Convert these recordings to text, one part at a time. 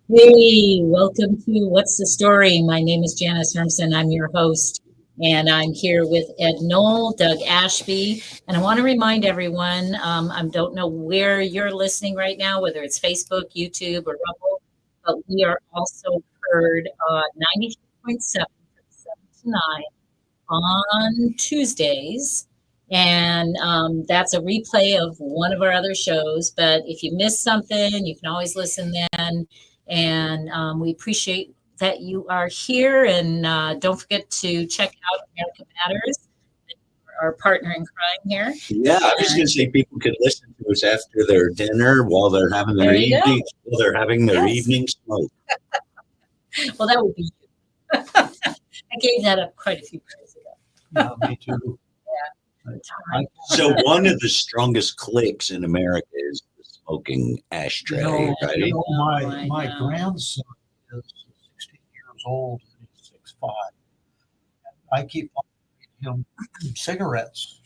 Hey, welcome to What's the Story? My name is Janice Hermson. I'm your host, and I'm here with Ed Knoll, Doug Ashby. And I want to remind everyone, I don't know where you're listening right now, whether it's Facebook, YouTube, or Rumble, but we are also heard on 93.7 from 7 to 9 on Tuesdays. And that's a replay of one of our other shows. But if you missed something, you can always listen then. And we appreciate that you are here. And don't forget to check out America Matters, our partner in crime here. Yeah, I was going to say people could listen to us after their dinner while they're having their evening smoke. Well, that would be you. I gave that up quite a few years ago. Yeah, me too. So one of the strongest cliques in America is the smoking ashtray, right? My grandson is 16 years old and he's 6'5". I keep offering him cigarettes.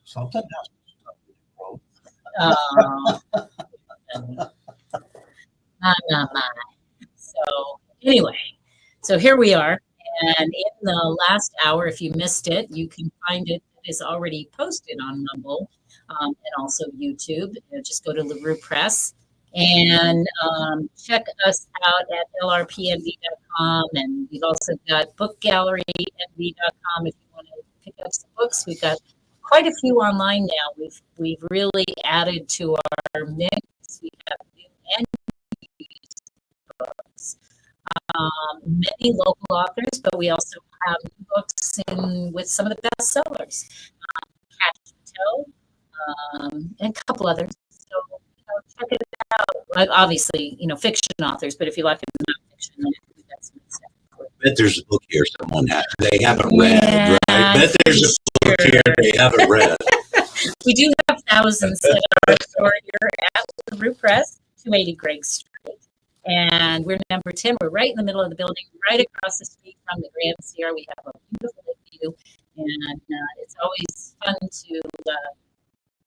Something has to stop with growth. Not mine. So anyway, so here we are. And in the last hour, if you missed it, you can find it. It is already posted on Rumble and also YouTube. Just go to LaRue Press and check us out at lrpnv.com. And we've also got bookgallerynv.com if you want to pick up some books. We've got quite a few online now. We've really added to our mix. We have new and used books. Many local authors, but we also have books with some of the best sellers. Catch and a couple others. So check it out. Obviously, fiction authors, but if you like nonfiction, then we've got some stuff. I bet there's a book here they haven't read, right? I bet there's a book here they haven't read. We do have thousands that are stored here at LaRue Press, 280 Greg Street. And we're number 10. We're right in the middle of the building, right across the street from the Grand Sierra. We have a beautiful view, and it's always fun to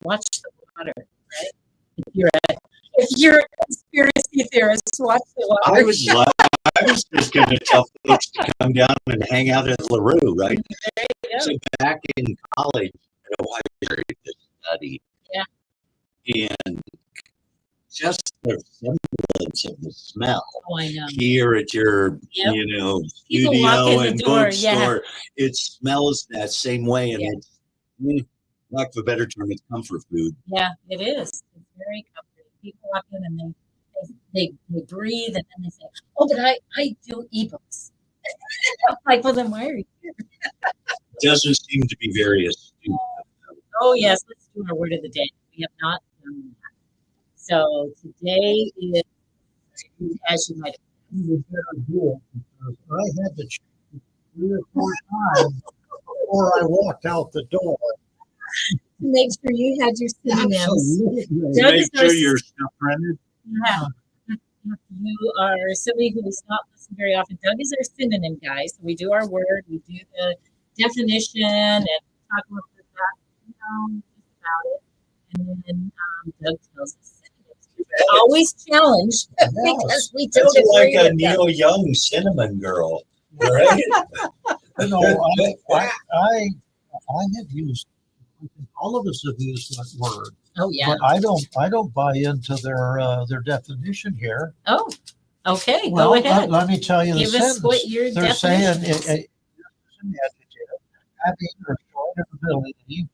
watch the water, right? If you're a conspiracy theorist, watch the water. I was just going to tell folks to come down and hang out at LaRue, right? So back in college, I started to study. Yeah. And just the semblance of the smell here at your, studio and bookstore, it smells that same way, and it's, lack of a better term, it's comfort food. Yeah, it is. It's very comforting. People walk in and they breathe, and then they say, "Oh, but I do ebooks." Like, well, then why are you here? Doesn't seem to be very astute. Oh yes, let's do our word of the day. We have not done that. So today is, as you might have You better do it because I had to check it 3 or 4 times before I walked out the door. make sure you had your synonyms. Make sure your stuff printed. Yeah. You are somebody who does not listen very often. Doug is our synonym guy. So we do our word, we do the definition, and talk a little bit about it. And then Doug tells us always challenged because we don't That's agree like a with Neil Young cinnamon girl, right? I have used. All of us have used that word. Oh yeah. But I don't buy into their definition here. Oh, okay. Well, go ahead. Let me tell you Give the us sentence. what your They're definition saying is. an adjective having or showing ability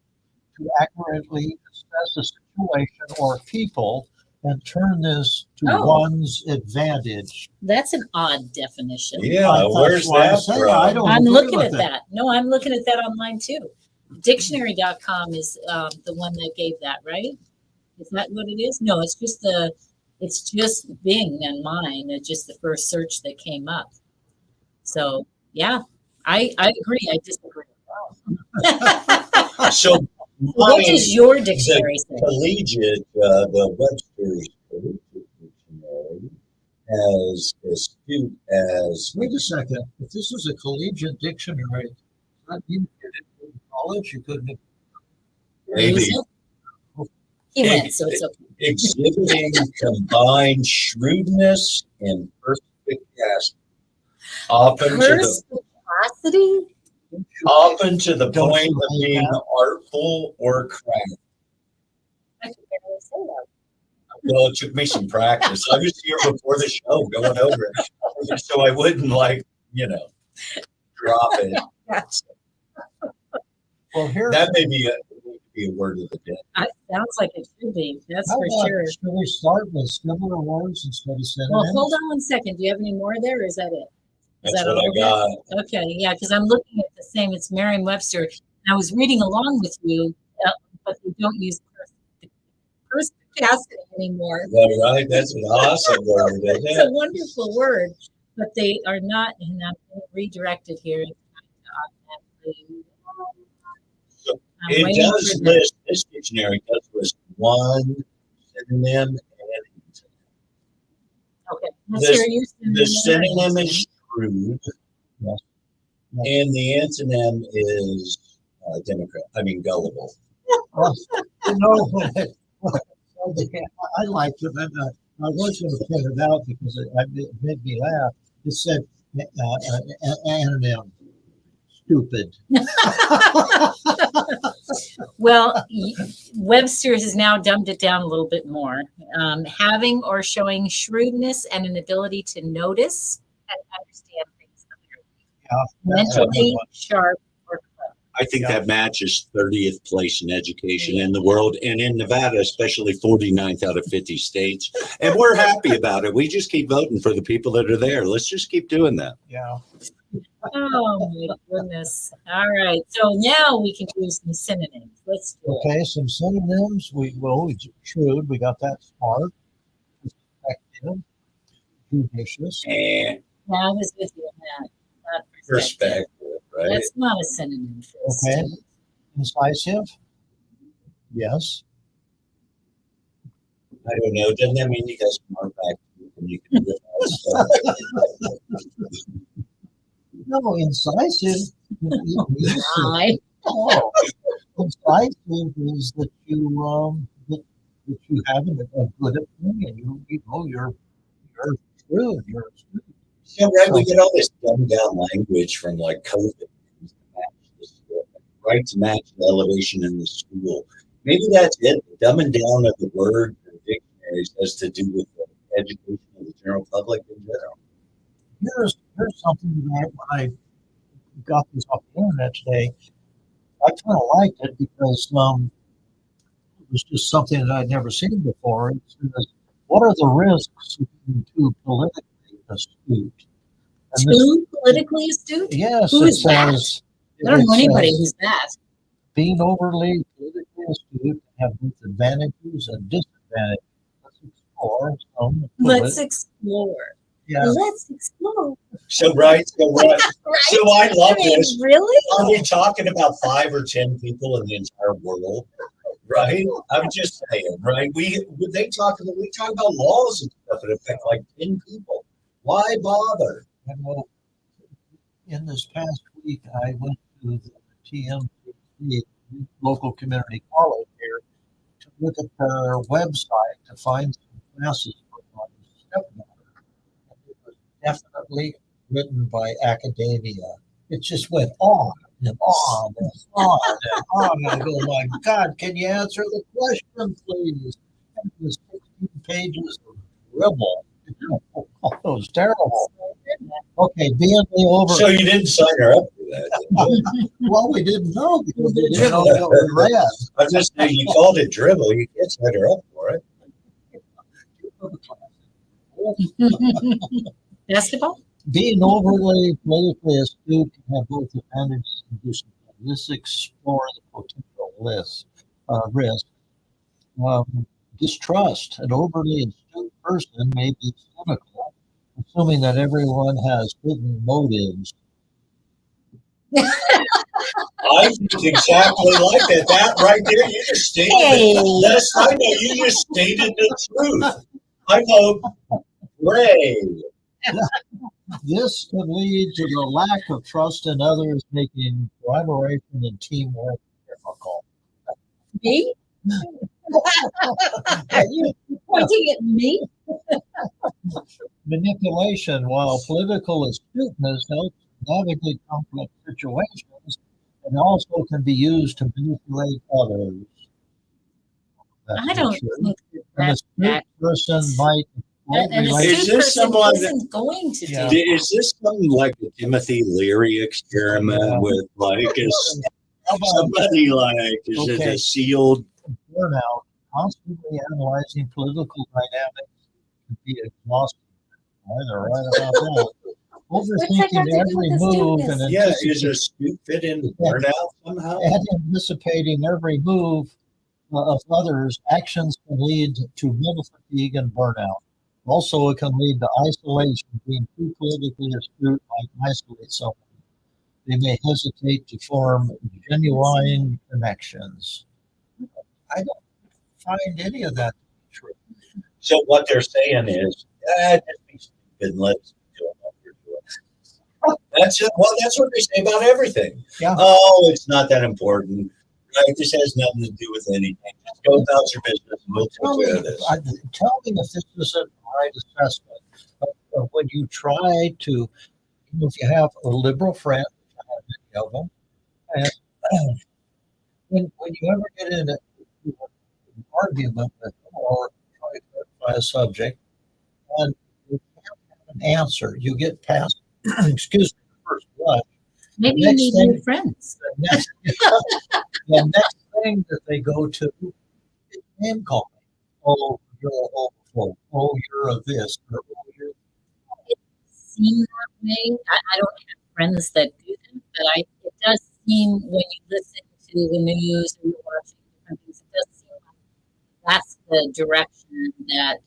to accurately assess a situation or people and turn this to one's advantage. That's an odd definition. Yeah, where's that from? I'm looking at that. No, I'm looking at that online too. Dictionary.com is the one that gave that, right? Is that what it is? No, it's just Bing and mine. It's just the first search that came up. So yeah, I agree. I disagree. So what does your dictionary say? Collegiate, the Webster's Collegiate Dictionary, as astute as. Wait a second. If this is a collegiate dictionary, that means you didn't go to college. You couldn't. Maybe. He went, so it's okay. exhibiting combined shrewdness and perspicacity, often Perspicacity? to the point of being artful or crafty. I can barely say that. Well, it took me some practice. I was here before the show going over it, so I wouldn't drop it. Well, here That may be a word of the day. Sounds like it should be. That's how for about, sure. should we start with similar words instead of synonyms? Well, hold on one second. Do you have any more there, or is that it? Is That's that what I all? got. Okay, yeah, because I'm looking at the same. It's Merriam-Webster, and I was reading along with you, but they don't use perspicacity anymore. Well, right, that's an awesome word. Isn't It's a it? wonderful word, but they are not, and I'm redirected here. It does list, this dictionary does list one synonym and okay. Let's hear you. the synonym is shrewd, Yes. and the antonym is gullible. I liked it. I was going to print it out because it made me laugh. It said anonym. Stupid. Well, Webster has now dumbed it down a little bit more. Having or showing shrewdness and an ability to notice and understand things. Mentally sharp or clever. I think that matches 30th place in education in the world, and in Nevada, especially 49th out of 50 states. And we're happy about it. We just keep voting for the people that are there. Let's just keep doing that. Yeah. Oh my goodness. All right. So now we can do some synonyms. Let's do it. Okay, some synonyms. We shrewd. We got that. Smart. Effective. Judicious. And Yeah, I was with you on that. Not perspective, right? That's not a synonym for Okay. this. Incisive. Yes. I don't know. Doesn't that mean you guys can mark back and you can do that? No, incisive. Aye. Oh, incisive is that you have a good opinion. You're shrewd. You're astute. Yeah, right. We get all this dumbed down language from like COVID, right? To match the elevation in the school. Maybe that's it. The dumbing down of the words and dictionaries has to do with the education of the general public in general. Here's something that when I got this off the internet today, I kind of liked it because it was just something that I'd never seen before. It says, what are the risks of being too politically astute? And Too politically astute? yes, Who it is that? says. I don't know it anybody says, who's that. being overly politically astute can have both advantages and disadvantages. Let's explore some. Let's explore. Yeah. Let's explore. So right. Right? So I love this. Really? Are we talking about 5 or 10 people in the entire world? Right? I'm just saying, right? We talk about laws and stuff that affect like 10 people. Why bother? And well, in this past week, I went to the TMC, local community college here, to look at their website to find some classes for my stepdaughter. And it was definitely written by academia. It just went on and on and on and on. I go, my God, can you answer the question, please? And it was 16 pages of dribble. It was terrible. Okay, being the over. So you didn't sign her up for that. Well, we didn't know because we didn't know what we read. I'm just saying, you called it dribble. You can't sign her up for it. Basketball? Being overly politically astute can have both advantages and disadvantages. Let's explore the potential risk. Distrust. An overly astute person may be cynical, assuming that everyone has hidden motives. I think exactly like that. That right there, you just stated it. Yes, I know. You just stated the truth. I know. Ray. This could lead to the lack of trust in others, making collaboration and teamwork difficult. Me? Are you pointing at me? Manipulation, while political astuteness helps navigate complex situations, it also can be used to manipulate others. I don't think An that's astute person might an relate. Is astute this person someone isn't going to Yeah. do Is this something like the Timothy Leary experiment Yeah. with like is How about somebody like is it Okay. a sealed? burnout? Constantly analyzing political dynamics can be exhausting. They're right about that. What's that Overthinking got to do every with move astuteness? and Yeah, is a scoop fit in burnout somehow? anticipating every move of others' actions can lead to mental fatigue and burnout. Also, it can lead to isolation. Being too politically astute might isolate someone. They may hesitate to form genuine connections. I don't find any of that to be true. So what they're saying is, just be stupid and let's do what we're doing. That's it. Well, that's what they say about everything. Yeah. Oh, it's not that important. Right? This has nothing to do with anything. Just go about your business and we'll Tell take me, care of this. tell me if this is a right assessment of when you try to, if you have a liberal friend, I have many of them, and when you ever get in an argument with them or try to clarify a subject, and you can't have an answer, you get past, excuse me, the first blush. Maybe The you next need thing- new friends. The next thing that they go to is name calling. Oh, you're a homophobe. Oh, you're a this. Or, oh, you're Seem that way. I don't have friends that do that, but it does seem when you listen to the news or you're watching different things, it does seem like that's the direction that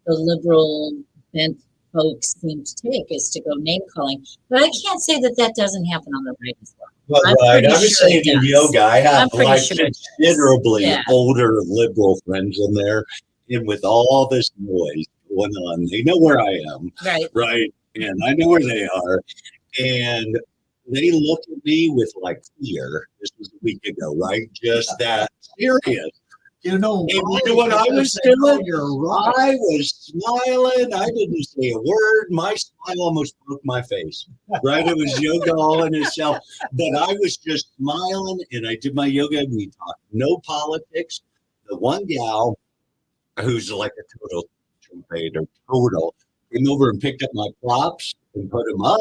the liberal bent folks seem to take is to go name calling. But I can't say that that doesn't happen on the right as well. Well, I'm right. pretty I was sure saying it in does. yoga, I have I'm pretty like sure it does. considerably Yeah. older liberal friends in there, and with all this noise going on, they know where I am, Right. right? And I know where they are, and they look at me with like fear. This was a week ago, right? Just that serious. You know, And you know what I was doing? You're right. I was smiling. I didn't say a word. My smile almost broke my face. Right? It was yoga all in itself. But I was just smiling and I did my yoga and we talked no politics. The one gal who's like a total trumpeter, total, came over and picked up my props and put them up.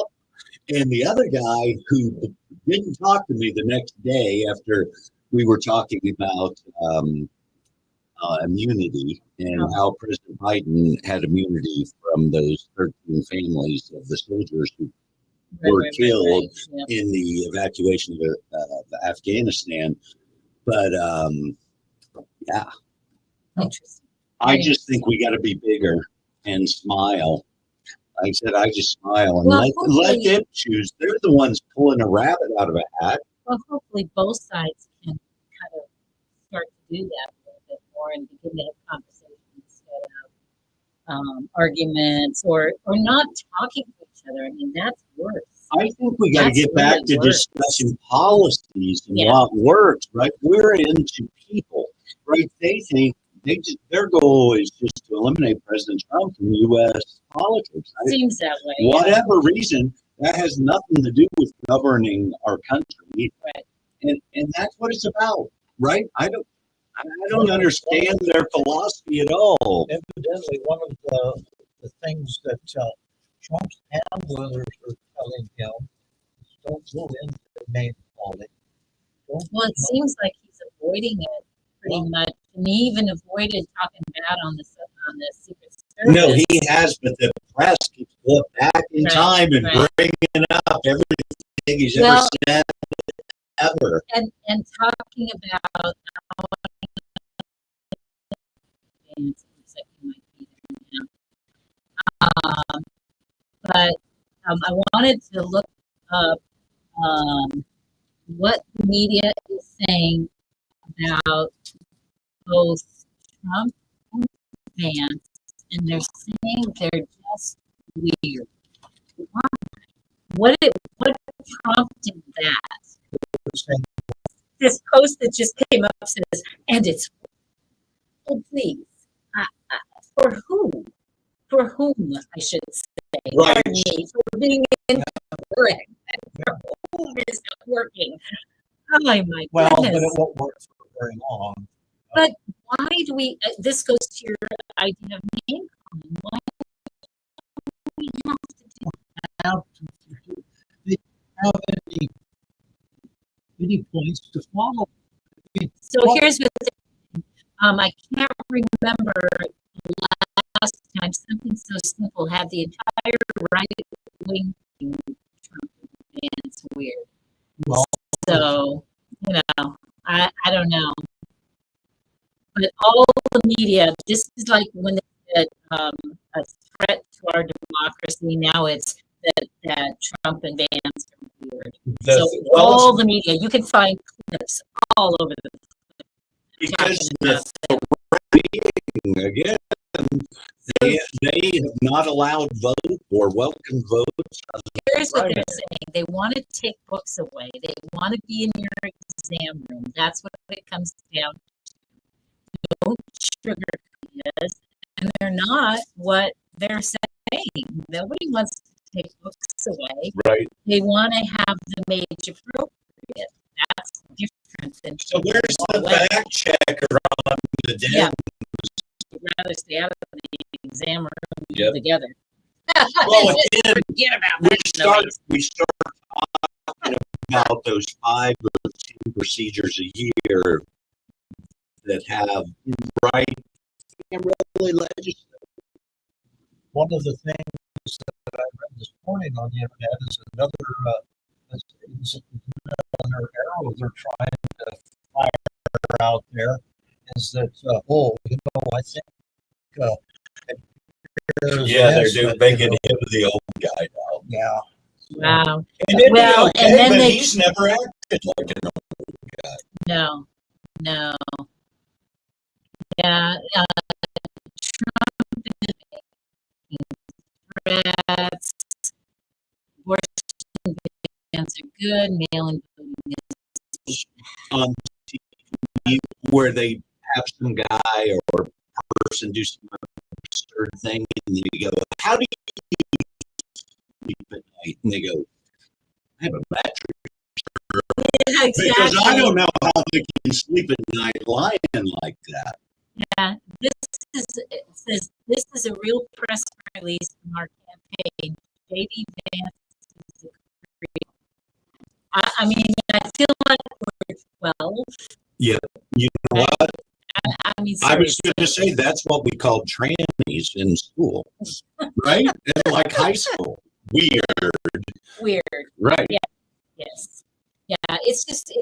And the other guy who didn't talk to me the next day after we were talking about immunity and how President Biden had immunity from those 13 families of the soldiers who were killed in the evacuation of Afghanistan. But yeah, Interesting. I just think we got to be bigger and smile. I said, I just smile and let them choose. They're the ones pulling a rabbit out of a hat. Well, hopefully both sides can kind of start to do that a little bit more and begin to have conversations instead of arguments or not talking to each other. I mean, that's worse. I think we got to get back to discussing policies and what works, right? We're into people, right? They think their goal is just to eliminate President Trump from U.S. politics. Seems that way. Whatever reason, that has nothing to do with governing our country. Right. And that's what it's about, right? I don't understand their philosophy at all. Evidently, one of the things that Trump's handlers are telling him is don't go into name calling. Well, it seems like he's avoiding it pretty much. And he even avoided talking bad on the Secret Service. No, he has, but the press keeps going back in time and bringing up everything he's ever said, ever. And talking about it looks like he might be there now. But I wanted to look up what the media is saying about both Trump and Vance, and they're saying they're just weird. Why? What prompted that? This post that just came up says, and it's Oh, please. For who? For whom, I should say. Right. Pardon me, for being incorrect. For whom is it working? Oh, my Well, but goodness. it won't work for very long. But why do we, this goes to your idea of name calling. Why do we have to do Have to, they have any points to follow. So here's the thing. I can't remember last time something so simple had the entire right wing it's weird. Well, So, I don't know. But all the media, this is like when they said a threat to our democracy. Now it's that Trump and Vance are weird. So all the media, you can find clips all over the because the again, they have not allowed vote or welcome votes. Here's what they're saying. They want to take books away. They want to be in your exam room. That's what it comes down to. Don't sugarcoat this. And they're not what they're saying. Nobody wants to take books away. Right. They want to have them age appropriate. That's different than. So where's the fact checker on the damn? Yeah. I'd rather stay out of the exam room together. Well, again, forget about that. We start talking about those 5 or 10 procedures a year that have really legislative. One of the things that I read this morning on the internet is another arrow they're trying to fire out there is that I think they're making him the old guy now. Yeah. Wow. And then he's never acted like an old guy. No. Yeah. Trump is making threats. Abortion bans are good. Mail-in voting is on TV where they have some guy or person do some absurd thing and they go, how do you sleep at night? And they go, I have a mattress. Yeah, exactly. Because I don't know how they can sleep at night lying like that. Yeah, this is a real press release from our campaign. J.D. Vance is a I mean, I feel like we're 12. Yeah, you know what? I mean, I was going to say that's what we called trannies in school, right? And like high school. Weird. Right. Yeah. Yes. Yeah. It's just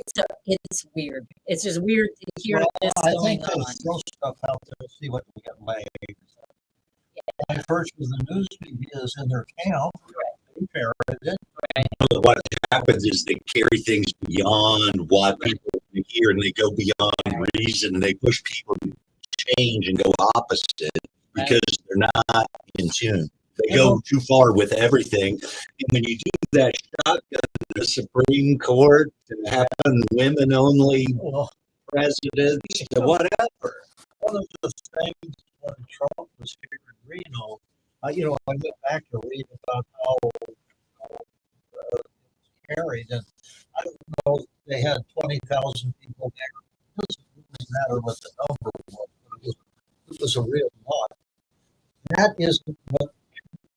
it's weird. It's just weird to hear this going on. I think throw stuff out there to see what we get laid. My first with the news media is in their camp. They parroted it. What happens is they carry things beyond what people hear, and they go beyond reason, and they push people to change and go opposite because they're not in tune. They go too far with everything. And when you do that shotgun in the Supreme Court and having women only presidents or whatever. One of the things when Trump was here in Reno, I went back to read about how carried, and I don't know, they had 20,000 people there. It doesn't really matter what the number was, but it was a real lot. That isn't what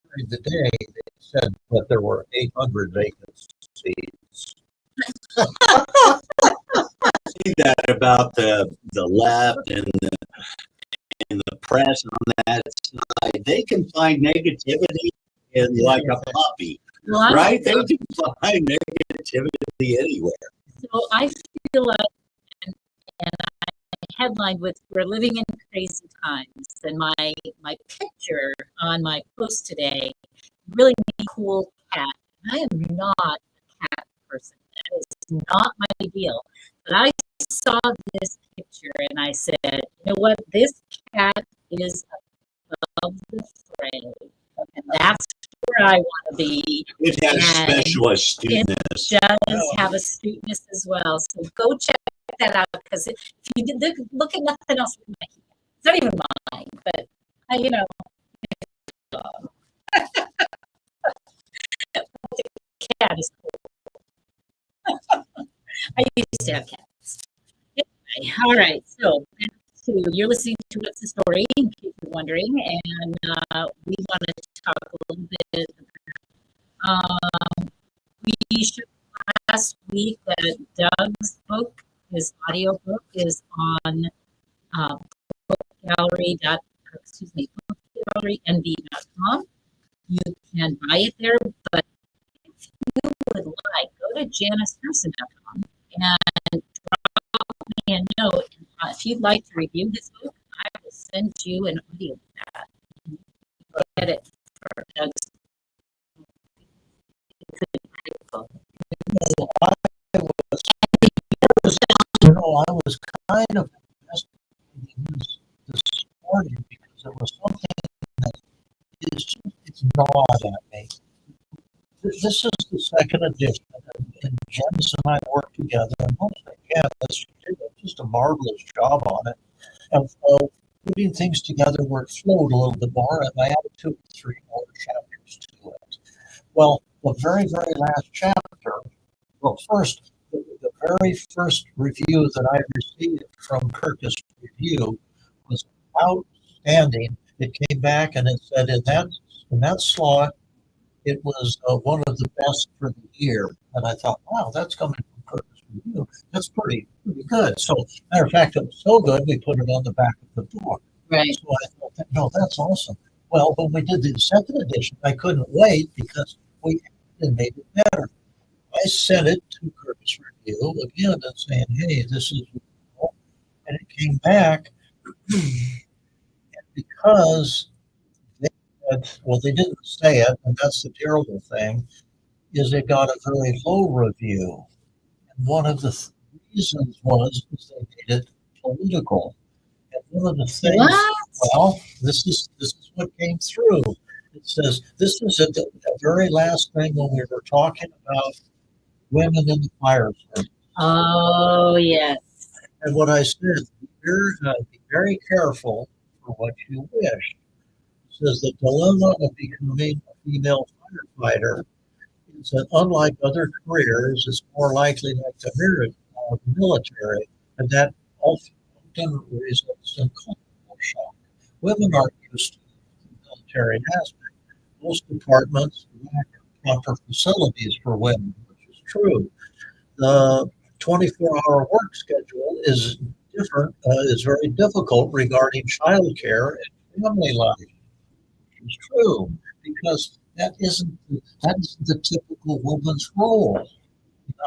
carried the day. They said that there were 800 vacant seats. See that about the left and the press on that side. They can find negativity in like a puppy. Well, right? They can find negativity anywhere. So I feel like, and I headlined with "We're living in crazy times," and my picture on my post today really made a cool cat. I am not a cat person. That is not my deal. But I saw this picture and I said, you know what? This cat is above the fray, and that's where I want to be. It has special astuteness. It does have astuteness as well. So go check that out, because if you look at nothing else, not even mine, but you know, the cat is cool. I used to have cats. Anyway, all right, so back to you're listening to What's the Story, in case you're wondering, and we want to talk a little bit. We showed last week that Doug's book, his audio book, is on bookgallery.com. You can buy it there, but if you would like, go to janiceharrison.com and drop me a note. If you'd like to review this book, I will send you an audio of that. Get it for Doug's. I was kind of investigating this morning because it was something that is just, it's gnawed at me. This is the second edition, and Janice and I worked together, and mostly Janice did just a marvelous job on it. And so putting things together where it flowed a little bit more, and I added 2 or 3 more chapters to it. Well, the very, very last chapter, first, the very first review that I received from Kirkus Review was outstanding. It came back and it said in that slot, it was one of the best for the year. And I thought, wow, that's coming from Kirkus Review. That's pretty good. So, matter of fact, it was so good, we put it on the back of the book. Right. So I thought, no, that's awesome. Well, when we did the second edition, I couldn't wait because we made it better. I sent it to Kirkus Review again and saying, hey, this is cool. And it came back because they said, well, they didn't say it, and that's the terrible thing, is it got a very low review. And one of the reasons was they made it political. And one of the things, well, this is what came through. It says, this is at the very last thing when we were talking about women in the fire service. Oh, yes. And what I said, be very careful for what you wish. It says the dilemma of becoming a female firefighter is that unlike other careers, it's more likely like the military, and that often results in cultural shock. Women aren't used to the military aspect. Most departments lack proper facilities for women, which is true. The 24-hour work schedule is different, is very difficult regarding childcare and family life, which is true, because that isn't the typical woman's role.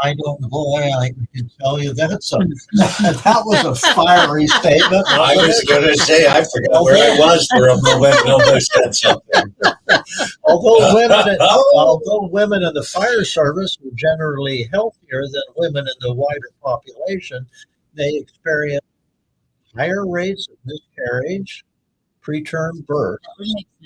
I don't know. I can tell you that that was a fiery statement. I was going to say, I forgot where I was for a moment and almost said something. Although women in the fire service are generally healthier than women in the wider population, they experience higher rates of miscarriage, preterm birth.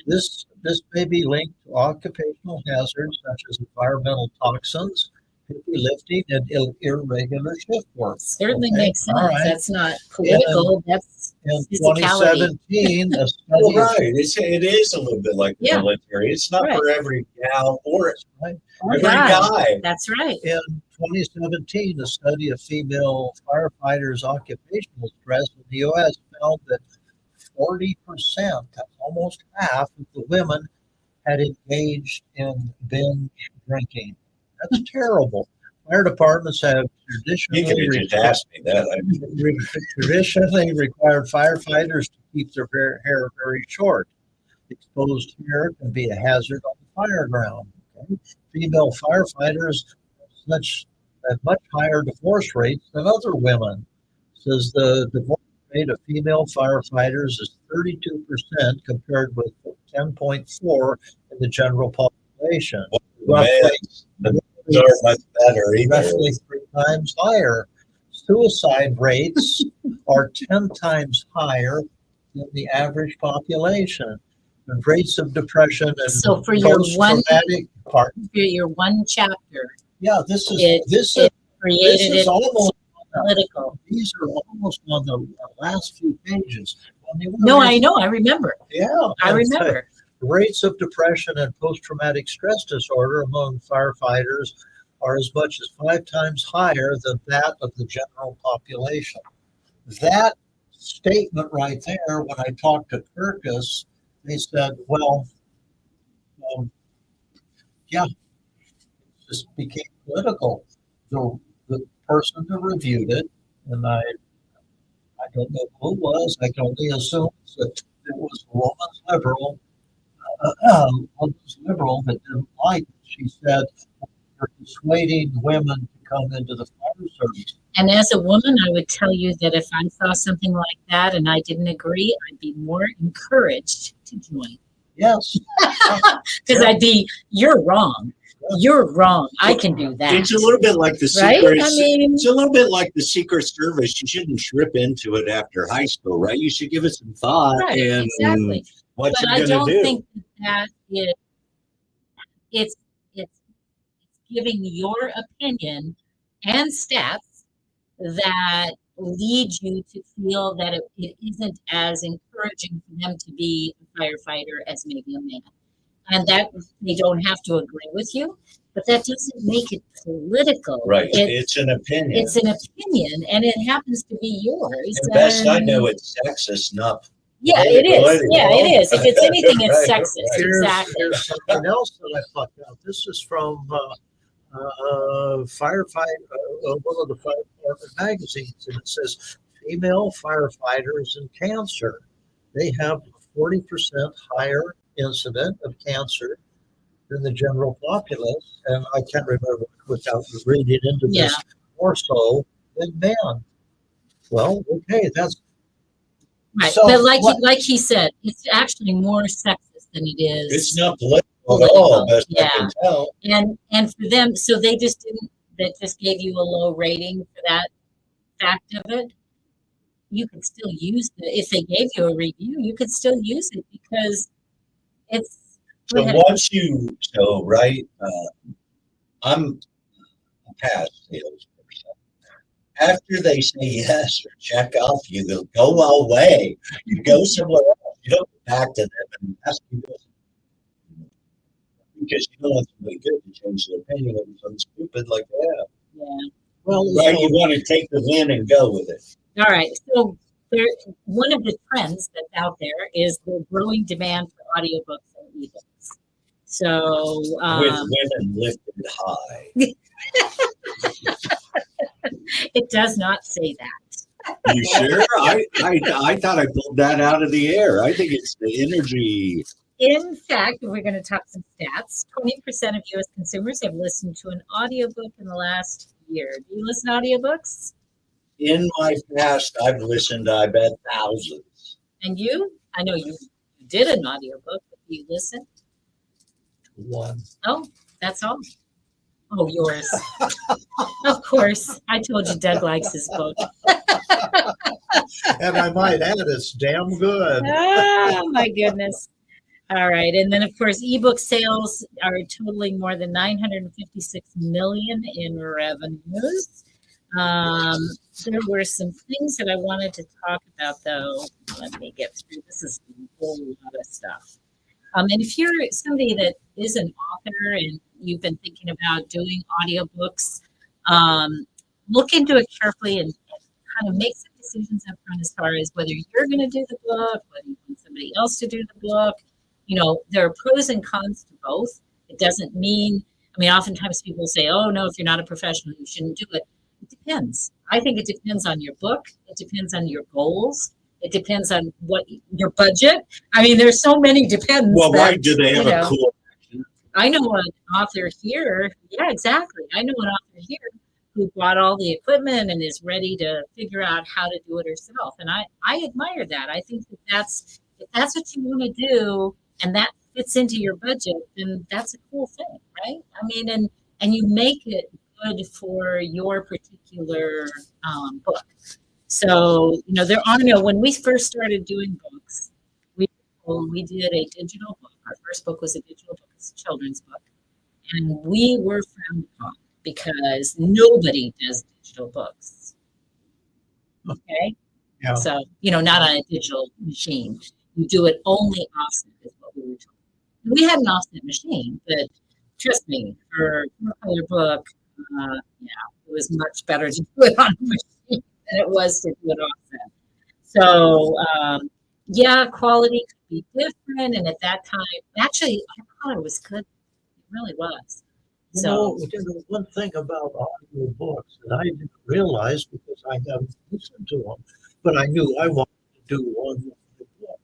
This may be linked to occupational hazards such as environmental toxins, heavy lifting, and irregular shift work. Certainly makes sense. Right. That's not political. That's in 2017, a study. Well, right. It is a little bit like the military. It's not for every gal or every guy. That's right. In 2017, a study of female firefighters' occupational stress in the U.S. found that 40%, that's almost half of the women, had engaged in binge drinking. That's terrible. Fire departments have traditionally required firefighters to keep their hair very short. Exposed hair can be a hazard on the fire ground. Okay? Female firefighters have much higher divorce rates than other women. It says the divorce rate of female firefighters is 32% compared with 10.4% in the general population. Roughly 3 times higher. Suicide rates are 10 times higher than the average population. And rates of depression and so for your one chapter, this is almost political. These are almost on the last few pages. No, I know. I remember. Yeah. I remember. Rates of depression and post-traumatic stress disorder among firefighters are as much as 5 times higher than that of the general population. That statement right there, when I talked to Kirkus, they said, well, yeah, it just became political. The person who reviewed it, and I don't know who it was, I can only assume that it was a woman's liberal that didn't like it. She said, you're persuading women to come into the fire service. And as a woman, I would tell you that if I saw something like that and I didn't agree, I'd be more encouraged to join. Yes. Because I'd be, you're wrong. You're wrong. I can do that. It's a little bit like the Right? secret. I mean, it's a little bit like the Secret Service. You shouldn't trip into it after high school, right? You should give it some thought right, and exactly. what But you're I going to don't do. think that it's giving your opinion and stats that lead you to feel that it isn't as encouraging for them to be a firefighter as maybe a man. And that they don't have to agree with you, but that doesn't make it political. Right. It's an opinion. It's an opinion, and it happens to be yours. And best I know, it's sexist, not yeah, it is. Yeah, it is. If it's anything, it's Right, sexist. right. Exactly. Here's something else that I plucked out. This is from firefight, one of the fire department magazines, and it says female firefighters and cancer. They have a 40% higher incident of cancer than the general populace, and I can't remember without reading into this more so than men. Well, okay, that's right. So but like he said, it's actually more sexist than it is. It's not political at all, best I can tell. And for them, so they just didn't. That just gave you a low rating for that fact of it. You could still use it if they gave you a review. You could still use it because it's. So once right, I'm a past salesperson. After they say yes or check off, you go away. You go somewhere else. You don't go back to them and ask you this. Because you don't want somebody good to change their opinion on something stupid like that. Yeah. Well, right. You want to take the win and go with it. All right. So one of the trends that's out there is the growing demand for audiobooks and ebooks. So with women lifted high. It does not say that. You sure? I thought I pulled that out of the air. I think it's the energy. In fact, we're going to talk some stats. 20% of U.S. consumers have listened to an audiobook in the last year. Do you listen to audiobooks? In my past, I've listened, I bet, thousands. And you? I know you did an audiobook, but do you listen? One. Oh, that's all. Oh, yours. Of course. I told you Doug likes his book. And I might add, it's damn good. Oh, my goodness. All right. And then, of course, ebook sales are totaling more than $956 million in revenues. There were some things that I wanted to talk about, though. Let me get through. This is a whole lot of stuff. And if you're somebody that is an author and you've been thinking about doing audiobooks, look into it carefully and kind of make some decisions up front as far as whether you're going to do the book, whether you want somebody else to do the book. You know, there are pros and cons to both. It doesn't mean, oftentimes people say, oh, no, if you're not a professional, you shouldn't do it. It depends. I think it depends on your book. It depends on your goals. It depends on what your budget. There's so many depends. Well, right. Do they have a cool action? I know an author here. Yeah, exactly. I know an author here who bought all the equipment and is ready to figure out how to do it herself. And I admire that. I think if that's what you want to do and that fits into your budget, then that's a cool thing, right? And you make it good for your particular book. So, when we first started doing books, we did a digital book. Our first book was a digital book. It's a children's book. And we were frowned upon because nobody does digital books. Okay? Yeah. So, not on a digital machine. You do it only offset is what we were told. We had an offset machine, but trust me, for a color book, it was much better to do it on a machine than it was to do it offset. So, quality could be different. And at that time, actually, our color was good. It really was. So, One thing about audio books that I didn't realize because I haven't listened to them, but I knew I wanted to do one with the book.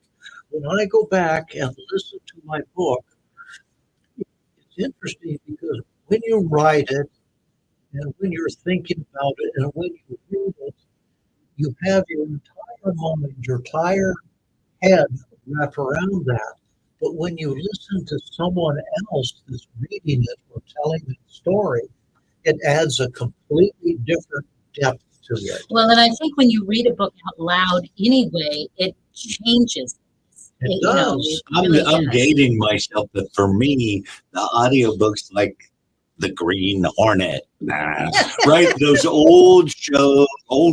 When I go back and listen to my book, it's interesting because when you write it and when you're thinking about it and when you read it, you have your entire mind, your entire head wrap around that. But when you listen to someone else that's reading it or telling the story, it adds a completely different depth to it. Well, and I think when you read a book out loud anyway, it changes. It does. I'm gating myself, but for me, the audiobooks like the Green Hornet, right? Those old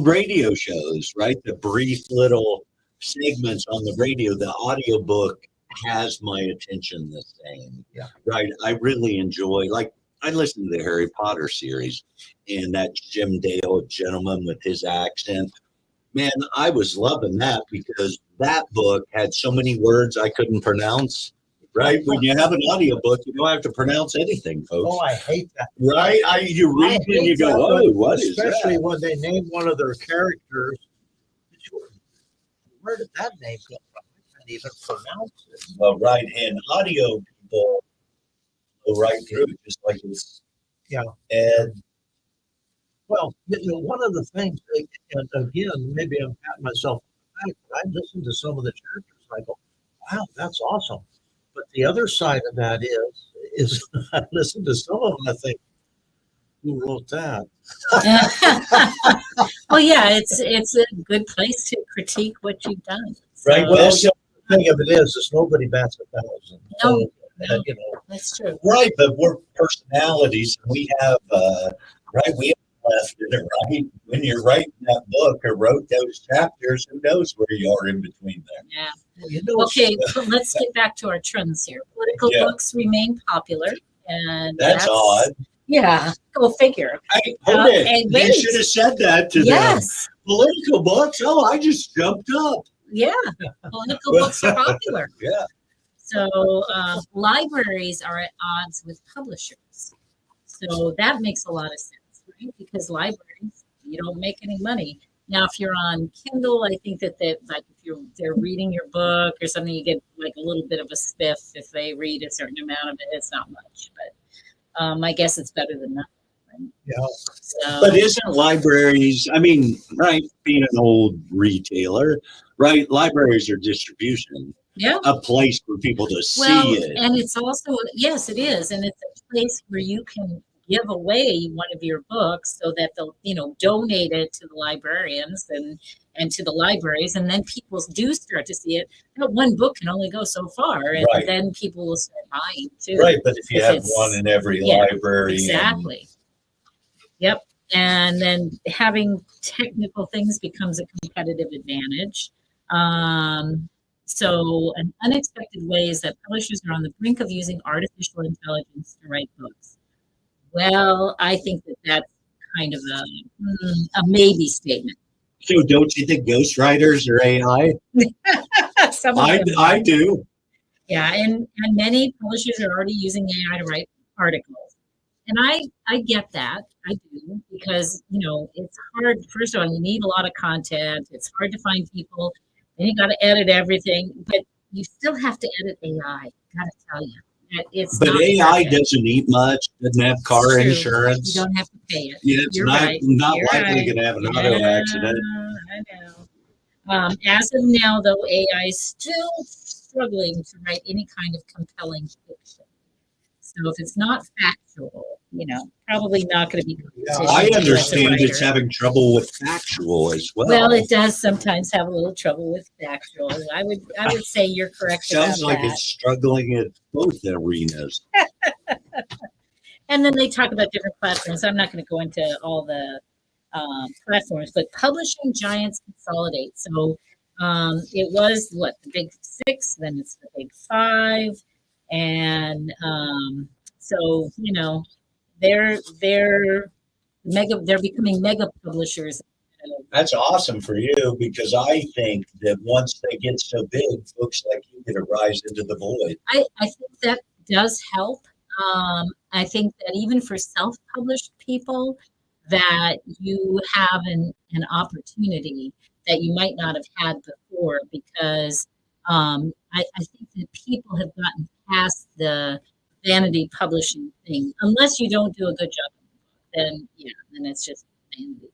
radio shows, right? The brief little segments on the radio, the audiobook has my attention the same. Yeah. Right. I really enjoy, like, I listen to the Harry Potter series and that Jim Dale gentleman with his accent. Man, I was loving that because that book had so many words I couldn't pronounce. Right? When you have an audiobook, you don't have to pronounce anything, folks. Oh, I hate that. Right? You read it and you go, oh, what is that? Especially when they name one of their characters. Where did that name come from? I can't even pronounce it. Well, right. And audio people go right through it just like this. Yeah. And well, one of the things, and again, maybe I'm patting myself on the back, but I listen to some of the chapters and I go, wow, that's awesome. But the other side of that is I listen to some of them, I think, who wrote that? Well, yeah, it's a good place to critique what you've done. So, right. Well, the thing of it is nobody bats 1,000. No, So, that's true. Right, but we're personalities. We have, we have left it, right? When you're writing that book or wrote those chapters, who knows where you are in between there? Yeah. Well, Okay, so let's get back to our trends here. Political books remain popular, and that's odd. Yeah, go figure. Hey, hold it. You should have said that to them. Political books? Oh, I just jumped up. Yeah, political books are popular. Yeah. So libraries are at odds with publishers. So that makes a lot of sense, right? Because libraries, you don't make any money. Now, if you're on Kindle, I think that like if they're reading your book or something, you get like a little bit of a spiff if they read a certain amount of it. It's not much, but I guess it's better than nothing. Right? Yeah. So, but isn't libraries? I mean, right? Being an old retailer, right? Libraries are distribution. Yeah. A place for people to see it. And it's also, yes, it is. And it's a place where you can give away one of your books so that they'll, donate it to the librarians and to the libraries. And then people do start to see it. That one book can only go so far. And then people will start buying too. Right. But if you have one in every library. Exactly. Yep. And then having technical things becomes a competitive advantage. So an unexpected way is that publishers are on the brink of using artificial intelligence to write books. Well, I think that that's kind of a maybe statement. So don't you think ghostwriters are AI? I do. Yeah, and many publishers are already using AI to write articles. And I get that. I do, because, it's hard. First of all, you need a lot of content. It's hard to find people. And you got to edit everything, but you still have to edit AI. Gotta tell you, but AI doesn't eat much. Doesn't have car insurance. You don't have to pay it. Yeah, it's not likely going to have an auto accident. I know. As of now, though, AI is still struggling to write any kind of compelling fiction. So if it's not factual, probably not going to be. I understand it's having trouble with factual as well. Well, it does sometimes have a little trouble with factual. I would say you're correct. Sounds like it's struggling in both arenas. And then they talk about different platforms. I'm not going to go into all the platforms, but publishing giants consolidate. So it was what, the big six, then it's the big five, and so they're becoming mega publishers. That's awesome for you because I think that once they get so big, folks like you get to rise into the void. I think that does help. I think that even for self-published people, that you have an opportunity that you might not have had before because I think that people have gotten past the vanity publishing thing. Unless you don't do a good job, then then it's just vanity.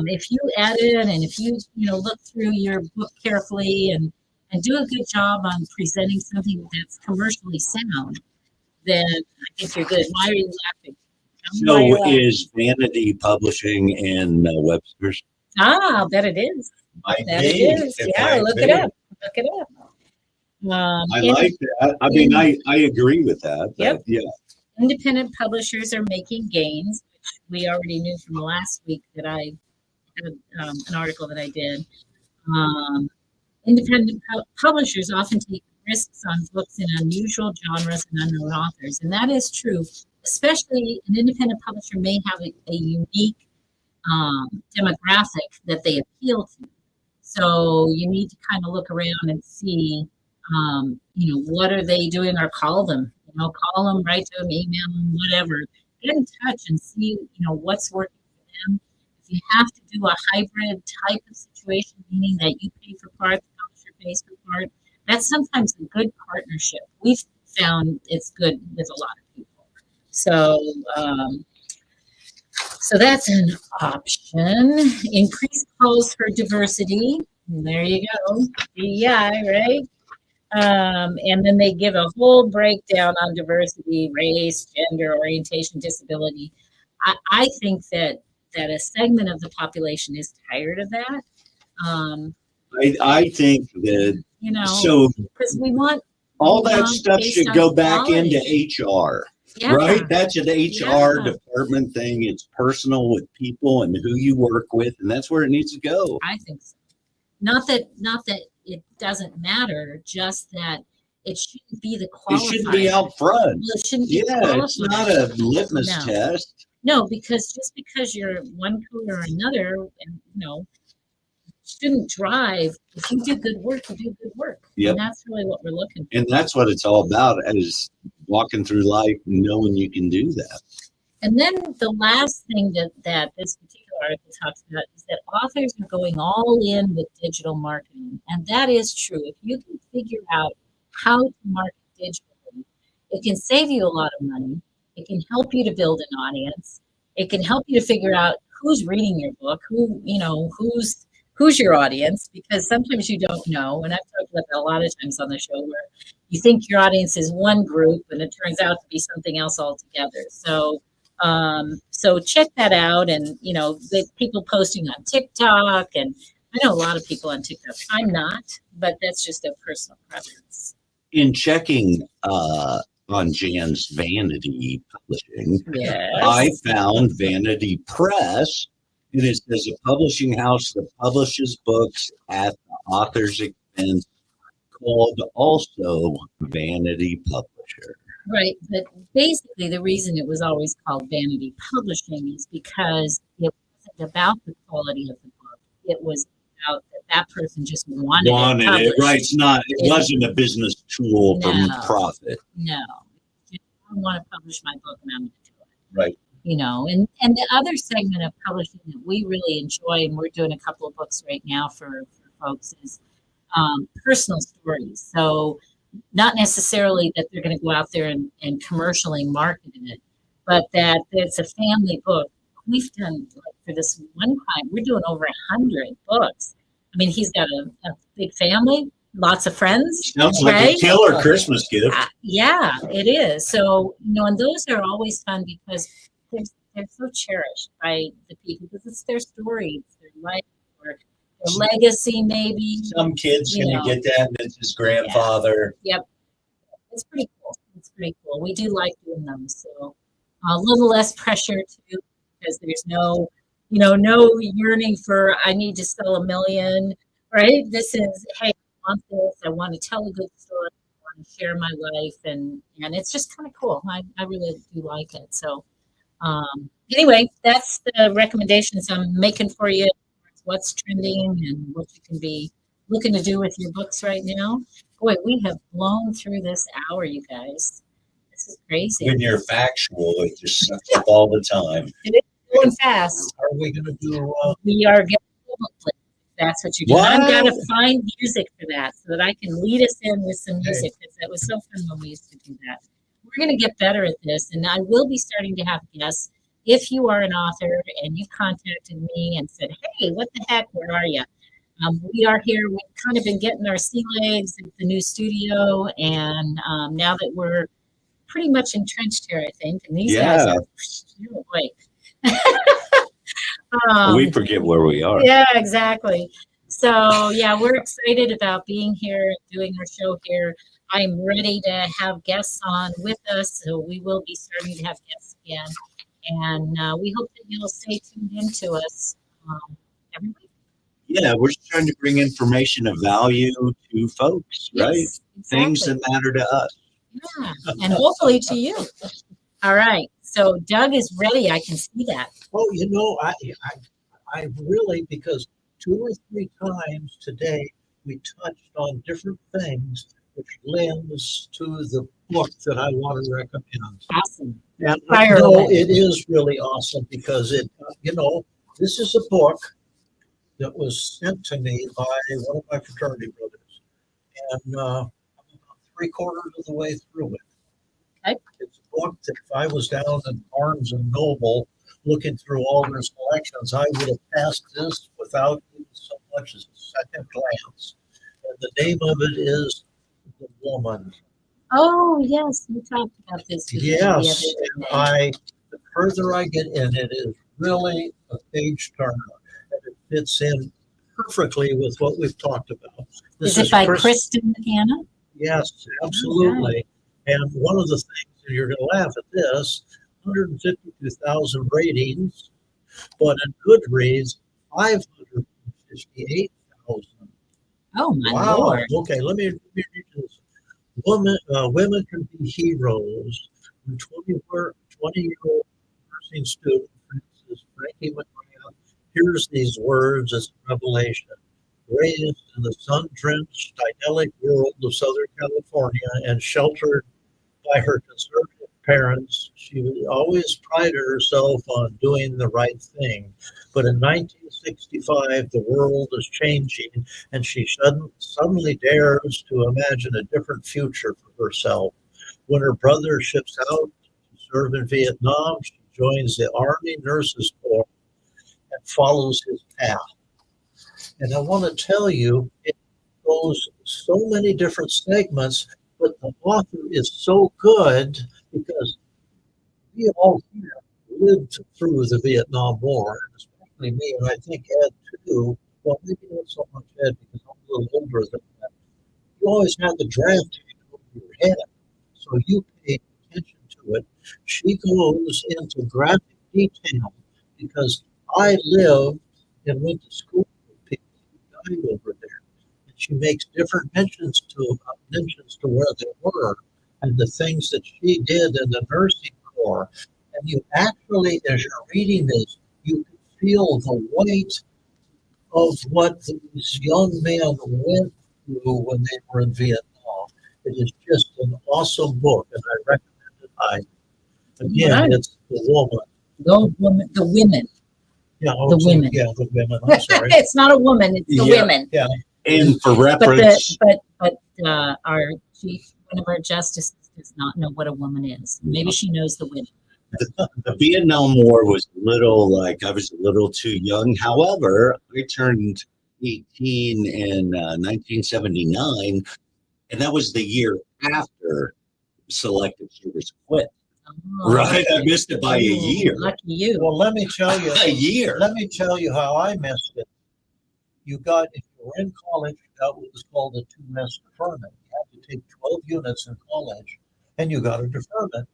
If you edit and if you look through your book carefully and do a good job on presenting something that's commercially sound, then I think you're good. Why are you laughing? So is vanity publishing in Webster's? Ah, I bet it is. Might That be, it is. if Yeah, might look be. it up. Look it up. I like that. I mean, I agree with that. Yep. Yeah. Independent publishers are making gains, which we already knew from last week that I had an article that I did. Independent publishers often take risks on books in unusual genres and unknown authors, and that is true. Especially an independent publisher may have a unique demographic that they appeal to. So you need to kind of look around and see, what are they doing, or call them. Call them, write to them, email them, whatever. Get in touch and see, what's working for them. If you have to do a hybrid type of situation, meaning that you pay for part, the publisher pays for part, that's sometimes a good partnership. We've found it's good with a lot of people. So, so that's an option. Increase calls for diversity. There you go. DEI, right? And then they give a whole breakdown on diversity, race, gender, orientation, disability. I think that a segment of the population is tired of that. I think that so because we want all that stuff should go back into HR. Yeah. Right? That's an HR department thing. It's personal with people and who you work with, and that's where it needs to go. I think so. Not that it doesn't matter, just that it shouldn't be the qualifier. It shouldn't be out front. Well, it shouldn't be it's not a litmus test. No, because just because you're one color or another, and shouldn't drive. If you do good work, you do good work. Yep. And that's really what we're looking for. And that's what it's all about, is walking through life knowing you can do that. And then the last thing that this particular article talks about is that authors are going all in with digital marketing. And that is true. If you can figure out how to market digitally, it can save you a lot of money. It can help you to build an audience. It can help you to figure out who's reading your book, who's your audience, because sometimes you don't know. And I've talked about that a lot of times on the show, where you think your audience is one group and it turns out to be something else altogether. So check that out. And, the people posting on TikTok, and I know a lot of people on TikTok. I'm not, but that's just a personal preference. In checking on Jan's Vanity Publishing, yes. I found Vanity Press. And it says a publishing house that publishes books at the author's expense, called also Vanity Publisher. Right, but basically the reason it was always called Vanity Publishing is because it wasn't about the quality of the book. It was about that person just wanted it. Right? It wasn't a business tool for profit. No, I want to publish my book, and I'm going to do it. Right. And the other segment of publishing that we really enjoy, and we're doing a couple of books right now for folks, is personal stories. So not necessarily that they're going to go out there and commercially market it, but that it's a family book. We've done, for this one client, we're doing over 100 books. I mean, he's got a big family, lots of friends. Sounds like a killer Christmas gift. Yeah, it is. So, and those are always fun because they're so cherished by the people, because it's their story, it's their life, or their legacy, maybe. Some kid's going to get that, and it's his grandfather. Yeah. Yep. It's pretty cool. We do like doing them. So a little less pressure too, because there's no, no yearning for, I need to sell 1 million, right? This is, hey, I want this. I want to tell a good story. I want to share my life. And it's just kind of cool. I really do like it. So, anyway, that's the recommendations I'm making for you. What's trending and what you can be looking to do with your books right now. Boy, we have blown through this hour, you guys. This is crazy. When you're factual, it just sucks up all the time. It is going fast. Are we going to do? We are getting that's what you're doing. What? I've got to find music for that so that I can lead us in with some music because that was so fun when we used to do that. We're going to get better at this, and I will be starting to have guests. If you are an author and you contacted me and said, "Hey, what the heck? Where are you?" We are here. We've kind of been getting our sea legs at the new studio, and now that we're pretty much entrenched here, I think, and these guys are, oh, boy. We forget where we are. Yeah, exactly. So, yeah, we're excited about being here and doing our show here. I'm ready to have guests on with us, so we will be starting to have guests again. And we hope that you'll stay tuned into us every week. Yeah, we're just trying to bring information of value to folks, right? Yes, Things exactly. that matter to us. Yeah, and hopefully to you. All right. So Doug is ready. I can see that. Oh, I really, because 2 or 3 times today we touched on different things which lends to the book that I want to recommend. Awesome. And Fire no, away. it is really awesome because this is a book that was sent to me by one of my fraternity brothers, and I'm about 3/4 of the way through it. Okay. It's a book that if I was down in Barnes and Noble looking through all their selections, I would have passed this without even so much as a second glance. And the name of it is The Woman. Oh, yes. We talked about this. Yes, and the further I get in it, is really a page turner, and it fits in perfectly with what we've talked about. Is it by Kristen McKenna? Yes, absolutely. And one of the things, and you're going to laugh at this, 152,000 ratings, but in Goodreads, 558,000. Oh, my Wow. Lord. Okay, let me read this. Women can be heroes. When 20-year-old nursing student Frankie McGrath hears these words as a revelation. Raised in the sun-drenched, idyllic world of Southern California and sheltered by her conservative parents, she always prided herself on doing the right thing. But in 1965, the world is changing, and she suddenly dares to imagine a different future for herself. When her brother ships out to serve in Vietnam, she joins the Army Nurses Corps and follows his path. And I want to tell you, it goes so many different segments, but the author is so good because we all here lived through the Vietnam War, especially me, and I think Ed too. Well, maybe not so much Ed because I'm a little older than that. You always had the draft over your head, so you pay attention to it. She goes into graphic detail because I lived and went to school with people who died over there. And she makes different mentions to where they were and the things that she did in the nursing corps. And you actually, as you're reading this, you can feel the weight of what these young men went through when they were in Vietnam. It is just an awesome book, and I recommend it highly. Again, it's The Woman. The women. Yeah, the women. Yeah, the women. I'm sorry. It's not a woman, it's the women. Yeah. And for reference, But our chief, one of our justices, does not know what a woman is. Maybe she knows the women. the Vietnam War was I was a little too young. However, I turned 18 in 1979, and that was the year after selective service quit. Oh, Right, I missed it by a year. Lucky you. Well, let me tell you. A year. Let me tell you how I missed it. If you were in college, you got what was called a 2S deferment. You had to take 12 units in college, and you got a deferment.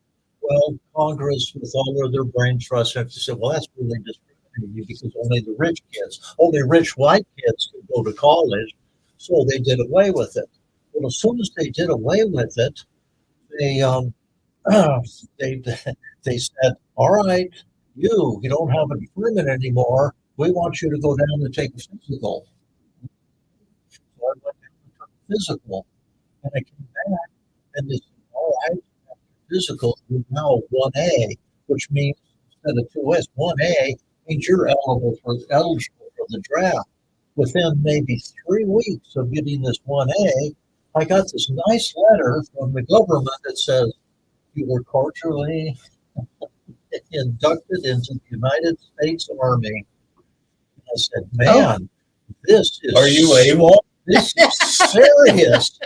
Well, Congress, with all of their brain trust, have to say, well, that's really discriminating because only rich white kids can go to college. So they did away with it. Well, as soon as they did away with it, they they they said, "All right, you don't have a deferment anymore. We want you to go down and take a physical." So I went down and took a physical, and I came back, and they said, "All right, physical, you're now 1A, which means instead of 2S, 1A means you're eligible for the draft." Within maybe 3 weeks of getting this 1A, I got this nice letter from the government that says, "You were cordially inducted into the United States Army." And I said, "Man, this is Are you AWOL? This is serious."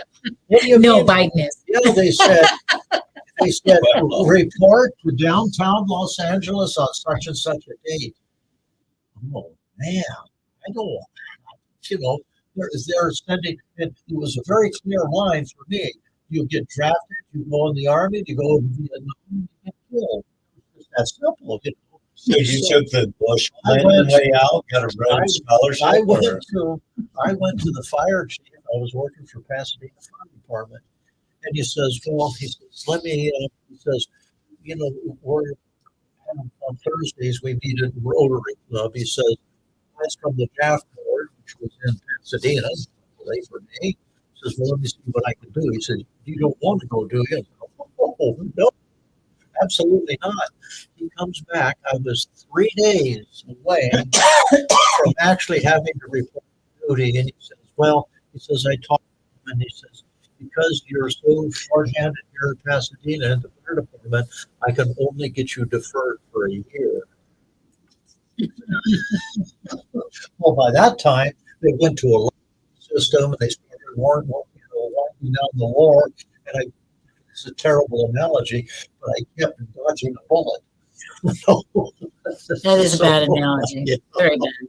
What do you No mean? bideness. Yeah, they said report to downtown Los Angeles on such and such a date. Oh man, I don't, they're sending. It was a very clear line for me. You get drafted, you go in the army, you go to Vietnam, you get killed. It's that simple. So you took the Bush I plan went- way out, got a red scholarship. I or- went to the fire chief. I was working for Pasadena Fire Department, and he says, "Well, he says, let me." He says, we're on Thursdays we meet at the Rotary Club. He says, "Guys from the draft board, which was in Pasadena, late for me." He says, "Well, let me see what I can do." He said, "You don't want to go, do you?" Oh, no, absolutely not. He comes back. I was 3 days away from actually having to report to duty, and he says, "Well," he says, "I talked to him," and he says, "Because you're so short-handed here in Pasadena in the fire department, I can only get you deferred for a year." Well, by that time, they went to a law system and they started winding down the war. And it's a terrible analogy, but I kept dodging a bullet. That is a bad analogy. Yeah. Very bad.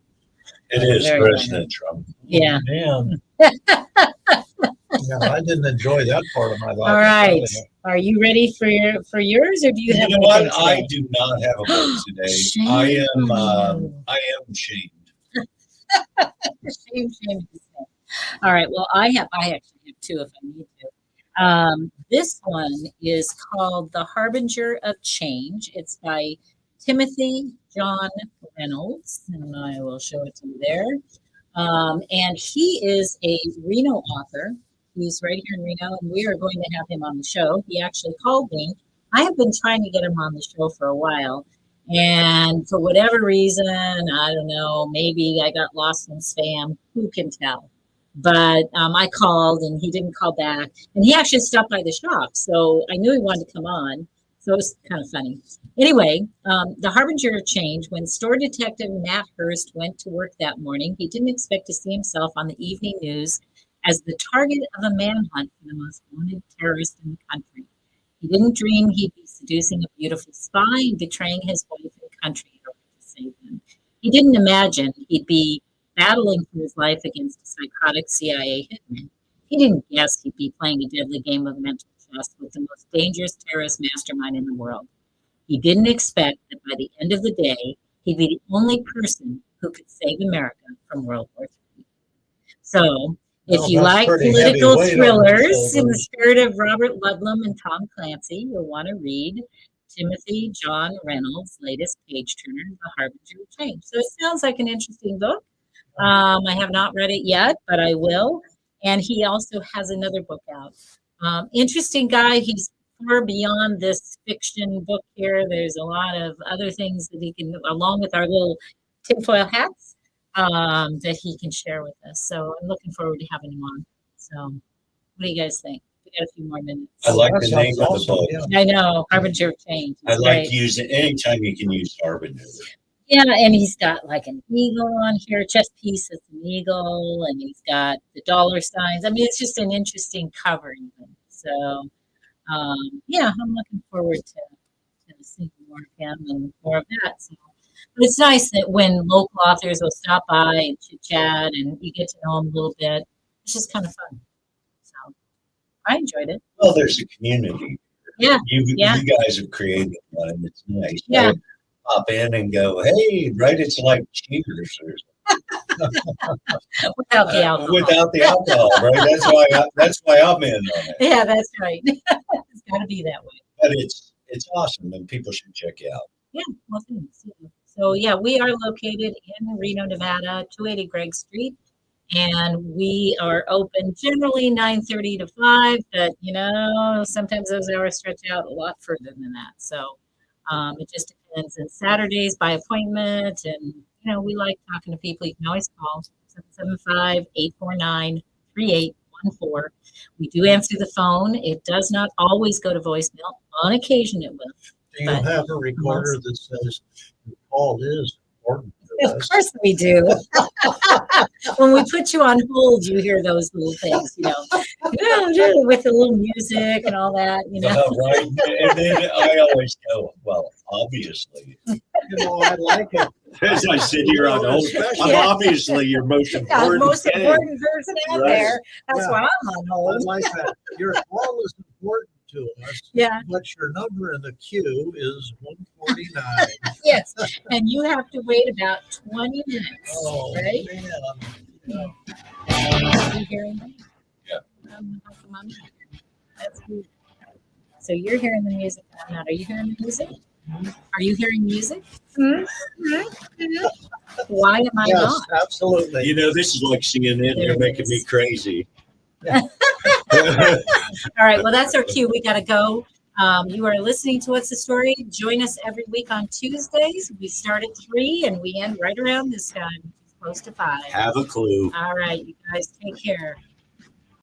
It is Very President Trump. Yeah. Man. Yeah, I didn't enjoy that part of my life. All right. Are you ready for yours, or do you have You know what? anything I today? do not have a book today. Shame I on am you. shamed. Shame, shame. All right. Well, I actually have two if I need to. This one is called The Harbinger of Change. It's by Timothy John Reynolds, and I will show it to you there. And he is a Reno author. He's right here in Reno, and we are going to have him on the show. He actually called me. I have been trying to get him on the show for a while. And for whatever reason, I don't know, maybe I got lost in spam. Who can tell? But I called and he didn't call back. And he actually stopped by the shop. So I knew he wanted to come on. So it was kind of funny. Anyway, the Harbinger of Change. When store detective Matt Hurst went to work that morning, he didn't expect to see himself on the evening news as the target of a manhunt for the most wanted terrorist in the country. He didn't dream he'd be seducing a beautiful spy and betraying his wife and country in order to save them. He didn't imagine he'd be battling for his life against a psychotic CIA hitman. He didn't guess he'd be playing a deadly game of mental chess with the most dangerous terrorist mastermind in the world. He didn't expect that by the end of the day, he'd be the only person who could save America from World War III. So, if you like political thrillers in the spirit of Robert Ludlum and Tom Clancy, you'll want to read Timothy John Reynolds' latest page turner, The Harbinger of Change. So it sounds like an interesting book. I have not read it yet, but I will. And he also has another book out. Interesting guy. He's far beyond this fiction book here. There's a lot of other things that he can, along with our little tinfoil hats, that he can share with us. So I'm looking forward to having him on. So what do you guys think? We got a few more minutes. I like the name of the book. Yeah. I know, Harbinger of Change. I like using anytime you can use Harbinger. Yeah, and he's got like an eagle on here, chest piece that's an eagle, and he's got the dollar signs. I mean, it's just an interesting cover even. So yeah, I'm looking forward to seeing more of him and more of that. So but it's nice that when local authors will stop by and chit chat and you get to know them a little bit. It's just kind of fun. So I enjoyed it. Well, there's a community. Yeah. You guys have created one, and it's nice. Yeah. Pop in and go, hey, right? It's like Cheers or without the alcohol. Without the alcohol, right? That's why I'm in on it. Yeah, that's right. It's got to be that way. But it's awesome, and people should check you out. Yeah, well, thanks. So yeah, we are located in Reno, Nevada, 280 Gregg Street, and we are open generally 9:30 to 5. But sometimes those hours stretch out a lot further than that. So it just depends. And Saturdays by appointment, and we like talking to people. You can always call 775-849-3814. We do answer the phone. It does not always go to voicemail. On occasion, it will. Do you have a recorder that says your call is important to us? Of course we do. When we put you on hold, you hear those little things, with the little music and all that, Right. And then I always go, well, obviously. I like it. As I sit here on hold, I'm obviously your most important person out there. That's why I'm on hold. I like that. Your call is important to us. Yeah. But your number in the queue is 149. Yes. And you have to wait about 20 minutes. Oh, right? Man. Are you hearing me? Yeah. That's good. So you're hearing the music. I'm not. Are you hearing the music? Are you hearing music? Why am I not? Yes, absolutely. This is like CNN. You're making me crazy. Yeah. All right. Well, that's our cue. We got to go. You are listening to What's the Story. Join us every week on Tuesdays. We start at 3 and we end right around this time, close to 5. Have a clue. All right. You guys take care.